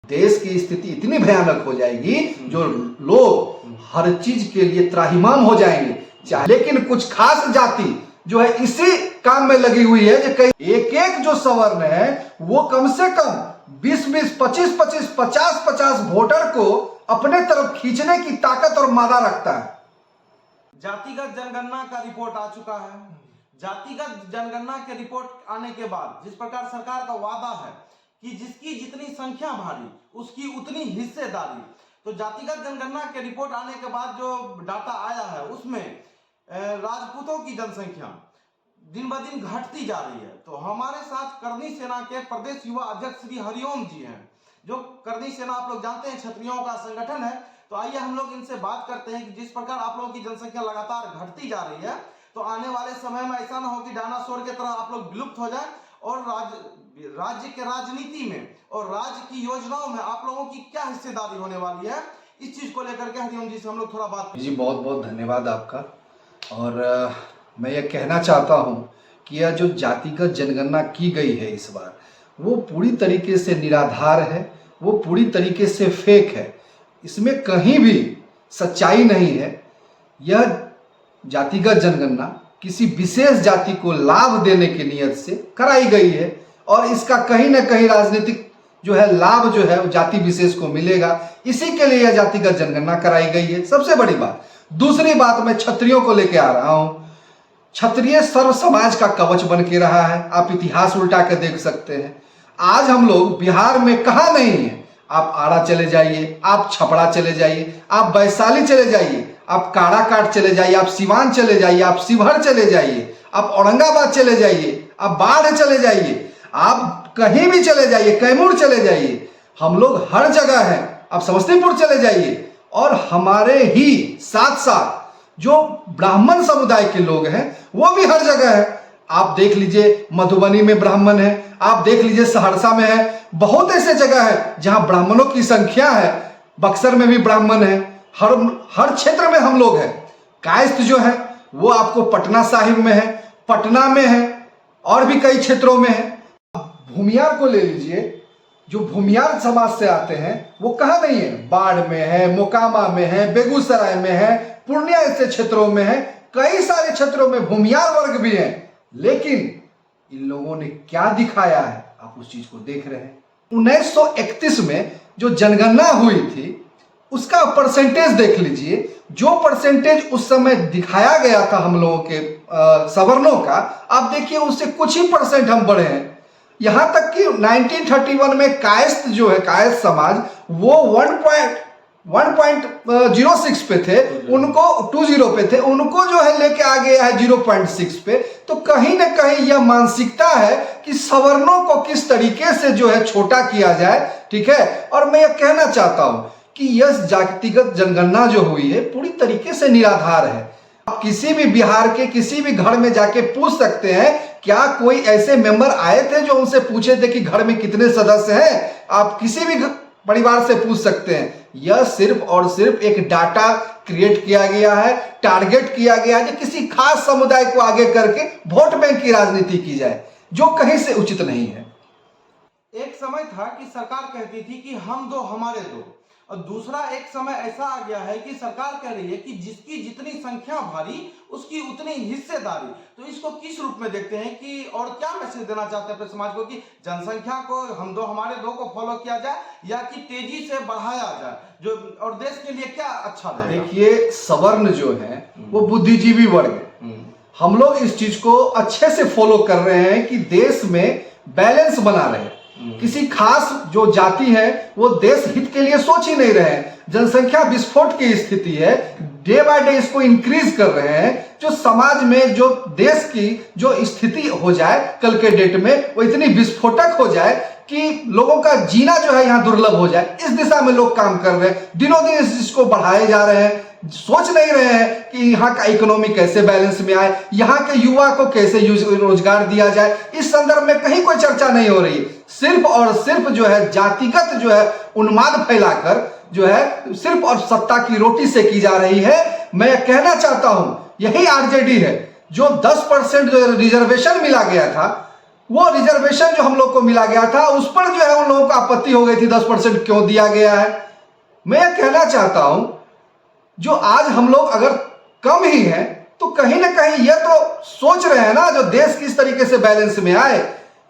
देश की स्थिति इतनी भयानक हो जाएगी जो लोग हर चीज के लिए त्राहिमाम हो जाएंगे। लेकिन कुछ खास जाति जो है इसी काम में लगी हुई है जो कई एक जो सवर्ण है वो कम से कम 20-20, 25-25, 50-50 वोटर को अपने तरफ खींचने की ताकत और मादा रखता है। जातिगत जनगणना का रिपोर्ट आ चुका है। जातिगत जनगणना के रिपोर्ट आने के बाद जिस प्रकार सरकार का वादा है कि जिसकी जितनी संख्या भारी उसकी उतनी हिस्सेदारी, तो जातिगत जनगणना के रिपोर्ट आने के बाद जो डाटा आया है उसमें राजपूतों की जनसंख्या दिन ब दिन घटती जा रही है। तो हमारे साथ करनी सेना के प्रदेश युवा अध्यक्ष श्री हरिओम जी हैं, जो करनी सेना आप लोग जानते हैं क्षत्रियों का संगठन है। तो आइए हम लोग इनसे बात करते हैं कि जिस प्रकार आप लोगों की जनसंख्या लगातार घटती जा रही है तो आने वाले समय में ऐसा ना हो कि डायनासोर की तरह आप लोग विलुप्त हो जाए और राज्य के राजनीति में और राज्य की योजनाओं में आप लोगों की क्या हिस्सेदारी होने वाली है, इस चीज को लेकर के हरिओम जी से हम लोग थोड़ा बात जी बहुत बहुत धन्यवाद आपका। और मैं ये कहना चाहता हूँ कि यह जो जातिगत जनगणना की गई है इस बार वो पूरी तरीके से निराधार है, वो पूरी तरीके से फेक है, इसमें कहीं भी सच्चाई नहीं है। यह जातिगत जनगणना किसी विशेष जाति को लाभ देने की नियत से कराई गई है और इसका कहीं ना कहीं राजनीतिक जो है लाभ जो है जाति विशेष को मिलेगा, इसी के लिए यह जातिगत जनगणना कराई गई है। सबसे बड़ी बात। दूसरी बात मैं क्षत्रियों को लेकर आ रहा हूं। क्षत्रिय सर्व समाज का कवच बन के रहा है, आप इतिहास उल्टा के देख सकते हैं। आज हम लोग बिहार में कहाँ नहीं है, आप आरा चले जाइए, आप छपरा चले जाइए, आप वैशाली चले जाइए, आप काराकाट चले जाइए, आप सिवान चले जाइए, आप शिवहर चले जाइए, आप औरंगाबाद चले जाइए, आप बाढ़ चले जाइए, आप कहीं भी चले जाइए, कैमूर चले जाइए, हम लोग हर जगह हैं। आप समस्तीपुर चले जाइए और हमारे ही साथ साथ जो ब्राह्मण समुदाय के लोग हैं वो भी हर जगह है। आप देख लीजिए मधुबनी में ब्राह्मण है, आप देख लीजिए सहरसा में है, बहुत ऐसे जगह है जहां ब्राह्मणों की संख्या है। बक्सर में भी ब्राह्मण है, हर क्षेत्र में हम लोग हैं। कायस्थ जो है वो आपको पटना साहिब में है, पटना में है और भी कई क्षेत्रों में है। भूमियार को ले लीजिए, जो भूमियार समाज से आते हैं वो कहाँ नहीं है, बाढ़ में है, मोकामा में है, बेगूसराय में है, पूर्णिया ऐसे क्षेत्रों में है, कई सारे क्षेत्रों में भूमियार वर्ग भी है। लेकिन इन लोगों ने क्या दिखाया है आप उस चीज को देख रहे हैं। 1931 में जो जनगणना हुई थी उसका परसेंटेज देख लीजिए, जो परसेंटेज उस समय दिखाया गया था हम लोगों के सवर्णों का, आप देखिए उससे कुछ ही परसेंट हम बढ़े हैं। यहां तक कि 1931 में कायस्थ जो है, कायस्थ समाज वो 1.06 पे थे, उनको 20 पे थे, उनको जो है लेके आ गया है 0.6 पे। तो कहीं ना कहीं यह मानसिकता है कि सवर्णों को किस तरीके से जो है छोटा किया जाए, ठीक है। और मैं यह कहना चाहता हूं कि यह जातिगत जनगणना जो हुई है पूरी तरीके से निराधार है। आप किसी भी बिहार के किसी भी घर में जाके पूछ सकते हैं, क्या कोई ऐसे मेंबर आए थे जो उनसे पूछे थे कि घर में कितने सदस्य हैं? आप किसी भी परिवार से पूछ सकते हैं। यह सिर्फ और सिर्फ एक डाटा क्रिएट किया गया है, टारगेट किया गया है कि किसी खास समुदाय को आगे करके वोट बैंक की राजनीति की जाए, जो कहीं से उचित नहीं है। एक समय था कि सरकार कहती थी कि हम दो हमारे दो, और दूसरा एक समय ऐसा आ गया है कि सरकार कह रही है कि जिसकी जितनी संख्या भारी उसकी उतनी हिस्सेदारी। तो इसको किस रूप में देखते हैं कि और क्या मैसेज देना चाहते हैं अपने समाज को कि जनसंख्या को हम दो हमारे दो को फॉलो किया जाए या कि तेजी से बढ़ाया जाए, जो और देश के लिए क्या अच्छा है? देखिए सवर्ण जो है वो बुद्धिजीवी वर्ग है। हम लोग इस चीज को अच्छे से फॉलो कर रहे हैं कि देश में बैलेंस बना रहे हैं। किसी खास जो जाति है वो देश हित के लिए सोच ही नहीं रहे हैं। जनसंख्या विस्फोट की स्थिति है, डे बाय डे इसको इंक्रीज कर रहे हैं। जो समाज में जो देश की जो स्थिति हो जाए कल के डेट में वो इतनी विस्फोटक हो जाए कि लोगों का जीना जो है यहाँ दुर्लभ हो जाए, इस दिशा में लोग काम कर रहे हैं। दिनों दिन इस चीज को बढ़ाए जा रहे हैं, सोच नहीं रहे हैं कि यहाँ का इकोनॉमी कैसे बैलेंस में आए, यहाँ के युवा को कैसे रोजगार दिया जाए। इस संदर्भ में कहीं कोई चर्चा नहीं हो रही। सिर्फ और सिर्फ जो है जातिगत जो है उन्माद फैलाकर जो है सिर्फ और सत्ता की रोटी से की जा रही है। मैं कहना चाहता हूं यही आरजेडी है जो 10% जो रिजर्वेशन मिला गया था वो रिजर्वेशन जो हम लोग को मिला गया था उस पर जो है उन लोगों को आपत्ति हो गई थी 10% क्यों दिया गया है। मैं ये कहना चाहता हूं जो आज हम लोग अगर कम ही हैं तो कहीं ना कहीं ये तो सोच रहे हैं ना जो देश किस तरीके से बैलेंस में आए,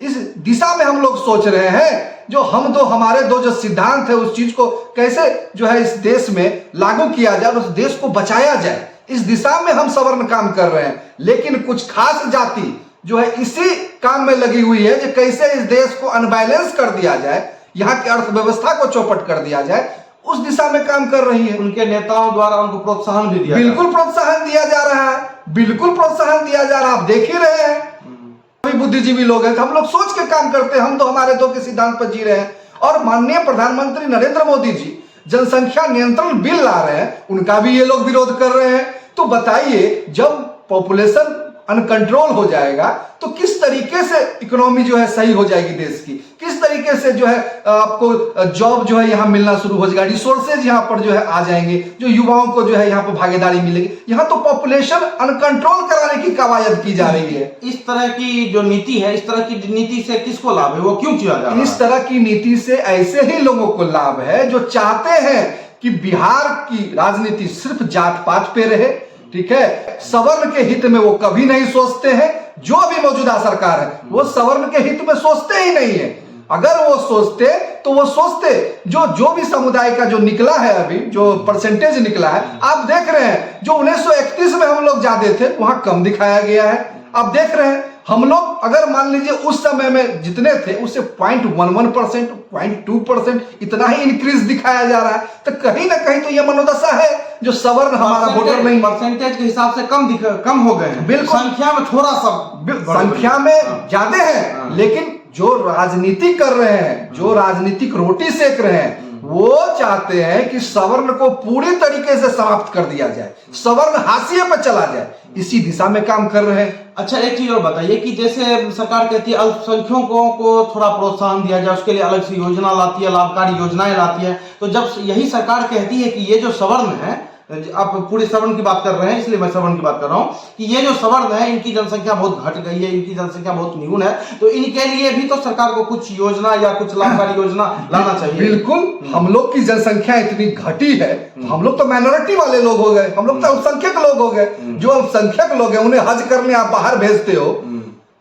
इस दिशा में हम लोग सोच रहे हैं। जो हम दो हमारे दो जो सिद्धांत है उस चीज को कैसे जो है इस देश में लागू किया जाए, उस देश को बचाया जाए, इस दिशा में हम सवर्ण काम कर रहे हैं। लेकिन कुछ खास जाति जो है इसी काम में लगी हुई है कि कैसे इस देश को अनबैलेंस कर दिया जाए, यहाँ की अर्थव्यवस्था को चौपट कर दिया जाए, उस दिशा में काम कर रही है। उनके नेताओं द्वारा उनको प्रोत्साहन भी दिया बिल्कुल प्रोत्साहन दिया जा रहा है, बिल्कुल प्रोत्साहन दिया जा रहा है। आप देख ही रहे हैं सभी बुद्धिजीवी लोग हैं, हम लोग सोच के काम करते हैं, हम तो हमारे दो के सिद्धांत पर जी रहे हैं। और माननीय प्रधानमंत्री नरेंद्र मोदी जी जनसंख्या नियंत्रण बिल ला रहे हैं, उनका भी ये लोग विरोध कर रहे हैं। तो बताइए जब पॉपुलेशन अनकंट्रोल हो जाएगा तो किस तरीके से इकोनॉमी जो है सही हो जाएगी देश की, किस तरीके से जो है आपको जॉब जो है यहाँ मिलना शुरू हो जाएगा, रिसोर्सेज यहाँ पर जो है आ जाएंगे, जो युवाओं को जो है यहाँ पर भागीदारी मिलेगी। यहाँ तो पॉपुलेशन अनकंट्रोल कराने की कवायद की जा रही है। इस तरह की जो नीति है, इस तरह की नीति से किसको लाभ है, वो क्यों किया जा रहा है? इस तरह की नीति से ऐसे ही लोगों को लाभ है जो चाहते हैं कि बिहार की राजनीति सिर्फ जात पात पे रहे, ठीक है। सवर्ण के हित में वो कभी नहीं सोचते हैं। जो भी मौजूदा सरकार है वो सवर्ण के हित में सोचते ही नहीं है। अगर वो सोचते तो वो सोचते जो भी समुदाय का जो निकला है, अभी जो परसेंटेज निकला है आप देख रहे हैं, जो 1931 में हम लोग ज्यादा थे वहां कम दिखाया गया है। आप देख रहे हैं हम लोग अगर मान लीजिए उस समय में जितने थे उससे 0.11%, 0.2% इतना ही इंक्रीज दिखाया जा रहा है। तो कहीं ना कहीं तो ये मनोदशा है जो सवर्ण हमारा वोटर नहीं, परसेंटेज के हिसाब से कम हो गए हैं। बिल्कुल संख्या में थोड़ा सा संख्या में ज्यादा है, लेकिन जो राजनीति कर रहे हैं, जो राजनीतिक रोटी सेक रहे हैं, वो चाहते हैं कि सवर्ण को पूरी तरीके से समाप्त कर दिया जाए, सवर्ण हाशिए पर चला जाए। इसी दिशा में काम कर रहे हैं। अच्छा एक चीज और बताइए कि जैसे सरकार कहती है अल्पसंख्यकों को थोड़ा प्रोत्साहन दिया जाए, उसके लिए अलग से योजना लाती है, लाभकारी योजनाएं लाती है। तो जब यही सरकार कहती है कि ये जो सवर्ण है, आप पूरे सवर्ण की बात कर रहे हैं इसलिए मैं सवर्ण की बात कर रहा हूं, कि ये जो सवर्ण है इनकी जनसंख्या बहुत घट गई है, इनकी जनसंख्या बहुत न्यून है, तो इनके लिए भी तो सरकार को कुछ योजना या कुछ लाभकारी योजना लाना चाहिए। बिल्कुल, हम लोग की जनसंख्या इतनी घटी है, हम लोग तो माइनॉरिटी वाले लोग हो गए, हम लोग तो अल्पसंख्यक लोग हो गए। जो अल्पसंख्यक लोग हैं उन्हें हज करने आप बाहर भेजते हो,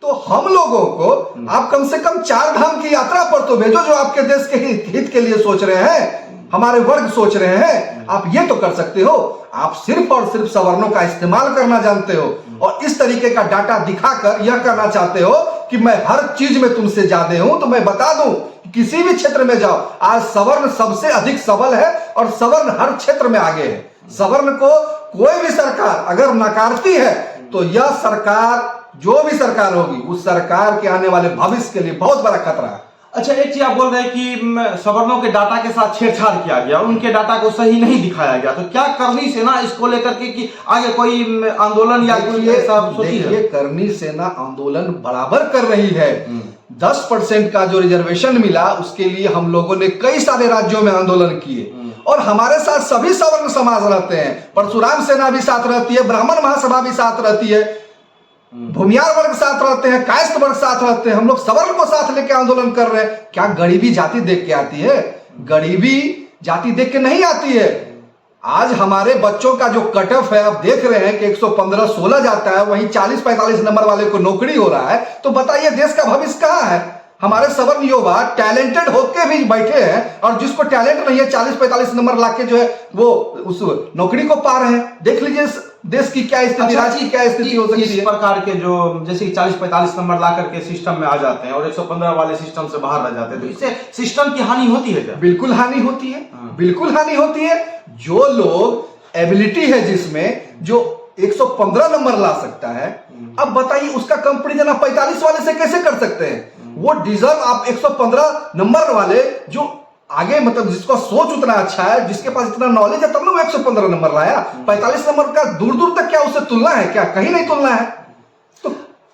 तो हम लोगों को आप कम से कम 4 धाम की यात्रा पर तो भेजो, जो आपके देश के हित के लिए सोच रहे हैं, हमारे वर्ग सोच रहे हैं। आप ये तो कर सकते हो, आप सिर्फ और सिर्फ सवर्णों का इस्तेमाल करना जानते हो और इस तरीके का डाटा दिखाकर यह करना चाहते हो कि मैं हर चीज में तुमसे ज्यादा हूं। तो मैं बता दूं कि किसी भी क्षेत्र में जाओ, आज सवर्ण सबसे अधिक सबल है और सवर्ण हर क्षेत्र में आगे है। सवर्ण को कोई भी सरकार अगर नकारती है तो यह सरकार, जो भी सरकार होगी, उस सरकार के आने वाले भविष्य के लिए बहुत बड़ा खतरा है। अच्छा एक चीज आप बोल रहे हैं कि सवर्णों के डाटा के साथ छेड़छाड़ किया गया, उनके डाटा को सही नहीं दिखाया गया, तो क्या करनी सेना इसको लेकर के कि आगे कोई आंदोलन या कोई ऐसा सोची है? देखिए, करनी सेना आंदोलन बराबर कर रही है। 10% का जो रिजर्वेशन मिला उसके लिए हम लोगों ने कई सारे राज्यों में आंदोलन किए और हमारे साथ सभी सवर्ण समाज रहते हैं। परशुराम सेना भी साथ रहती है, ब्राह्मण महासभा भी साथ रहती है, भूमियार वर्ग साथ रहते हैं, कायस्थ वर्ग साथ रहते हैं। हम लोग सवर्ण को साथ लेकर आंदोलन कर रहे हैं। क्या गरीबी जाति देख के आती है? गरीबी जाति देख के नहीं आती है। आज हमारे बच्चों का जो कट ऑफ है, आप देख रहे हैं कि 115-16 जाता है, वहीं 40-45 नंबर वाले को नौकरी हो रहा है। तो बताइए देश का भविष्य कहाँ है? हमारे सवर्ण युवा टैलेंटेड होके भी बैठे हैं और जिसको टैलेंट नहीं है 40-45 नंबर लाके जो है वो उस नौकरी को पा रहे हैं। देख लीजिए देश की क्या स्थिति, राज्य की क्या स्थिति हो सकती है। इस प्रकार के जो जैसे 40-45 नंबर ला करके सिस्टम में आ जाते हैं और 115 वाले सिस्टम से बाहर रह जाते हैं, तो इससे सिस्टम की हानि होती है क्या? बिल्कुल हानि होती है, बिल्कुल हानि होती है। जो लोग एबिलिटी है जिसमें जो 115 नंबर ला सकता है, अब बताइए उसका कंपैरिजन आप 45 वाले से कैसे कर सकते हैं? वो डिजर्व आप 115 नंबर वाले जो आगे, मतलब जिसका सोच उतना अच्छा है, जिसके पास इतना नॉलेज है, तब ना वो 115 नंबर लाया। 45 नंबर का दूर दूर तक क्या उससे तुलना है? क्या कहीं नहीं तुलना है। तो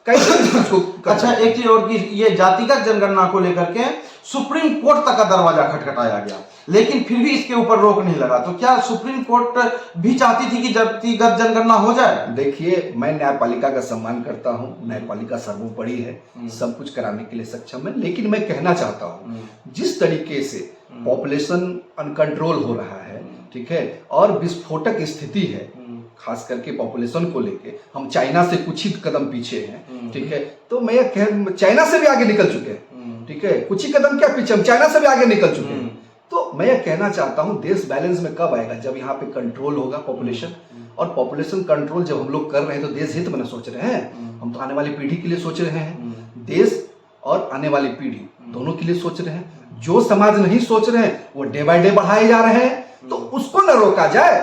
कैसे इसको कर अच्छा, सकते हैं? एक चीज और की, ये जातिगत जनगणना को लेकर के सुप्रीम कोर्ट तक का दरवाजा खटखटाया गया, लेकिन फिर भी इसके ऊपर रोक नहीं लगा। तो क्या सुप्रीम कोर्ट भी चाहती थी कि जातिगत जनगणना हो जाए? देखिए, मैं न्यायपालिका का सम्मान करता हूँ, न्यायपालिका सर्वोपरि है, सब कुछ कराने के लिए सक्षम है, लेकिन मैं कहना चाहता हूँ जिस तरीके से पॉपुलेशन अनकंट्रोल हो रहा है, ठीक है, और विस्फोटक स्थिति है, खास करके पॉपुलेशन को लेके हम चाइना से कुछ ही कदम पीछे हैं, ठीक है, तो मैं चाइना से भी आगे निकल चुके हैं, ठीक है, कुछ ही कदम क्या पीछे, हम चाइना से भी आगे निकल चुके हैं। तो मैं ये कहना चाहता हूं देश बैलेंस में कब आएगा, जब यहाँ पे कंट्रोल होगा पॉपुलेशन, और पॉपुलेशन कंट्रोल जब हम लोग कर रहे हैं तो देश हित में ना सोच रहे हैं, हम तो आने वाली पीढ़ी के लिए सोच रहे हैं, देश और आने वाली पीढ़ी दोनों के लिए सोच रहे हैं। जो समाज नहीं सोच रहे हैं वो डे बाय डे बढ़ाए जा रहे हैं, तो उसको न रोका जाए,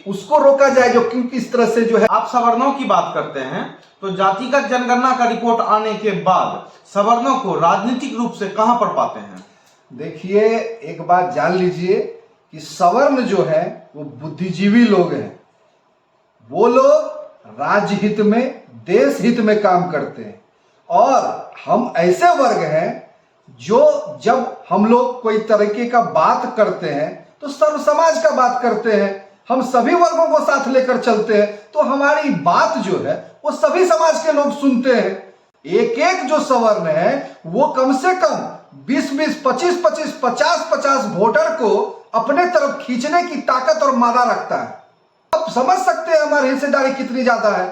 उसको रोका जाए जो, क्योंकि इस तरह से जो है। आप सवर्णों की बात करते हैं, तो जातिगत जनगणना का रिपोर्ट आने के बाद सवर्णों को राजनीतिक रूप से कहां पर पाते हैं? देखिए, एक बात जान लीजिए कि सवर्ण जो है वो बुद्धिजीवी लोग हैं, वो लोग राज्य हित में, देश हित में काम करते हैं, और हम ऐसे वर्ग हैं जो जब हम लोग कोई तरीके का बात करते हैं तो सर्व समाज का बात करते हैं, हम सभी वर्गों को साथ लेकर चलते हैं, तो हमारी बात जो है वो सभी समाज के लोग सुनते हैं। एक एक जो सवर्ण है वो कम से कम 20-20, 25-25, 50-50 वोटर को अपने तरफ खींचने की ताकत और मादा रखता है। आप समझ सकते हैं हमारी हिस्सेदारी कितनी ज्यादा है।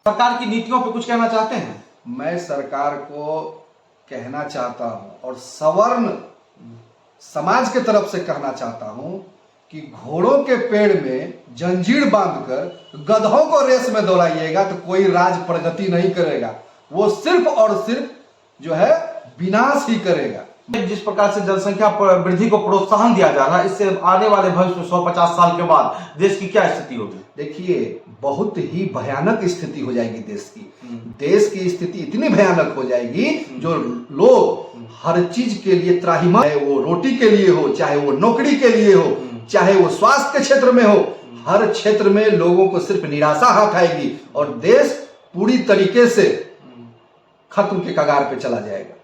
सरकार की नीतियों पर कुछ कहना चाहते हैं? मैं सरकार को कहना चाहता हूं और सवर्ण समाज के तरफ से कहना चाहता हूं कि घोड़ों के पेड़ में जंजीर बांधकर गधों को रेस में दौड़ाइएगा तो कोई राज प्रगति नहीं करेगा, वो सिर्फ और सिर्फ जो है विनाश ही करेगा। जिस प्रकार से जनसंख्या वृद्धि को प्रोत्साहन दिया जा रहा है, इससे आने वाले भविष्य में 150 साल के बाद देश की क्या स्थिति होगी? देखिए, बहुत ही भयानक स्थिति हो जाएगी देश की। देश की स्थिति इतनी भयानक हो जाएगी जो लोग हर चीज के लिए त्राहिमाम, चाहे वो रोटी के लिए हो, चाहे वो नौकरी के लिए हो, चाहे वो स्वास्थ्य के क्षेत्र में हो, हर क्षेत्र में लोगों को सिर्फ निराशा हाथ आएगी और देश पूरी तरीके से खत्म के कगार पे चला जाएगा।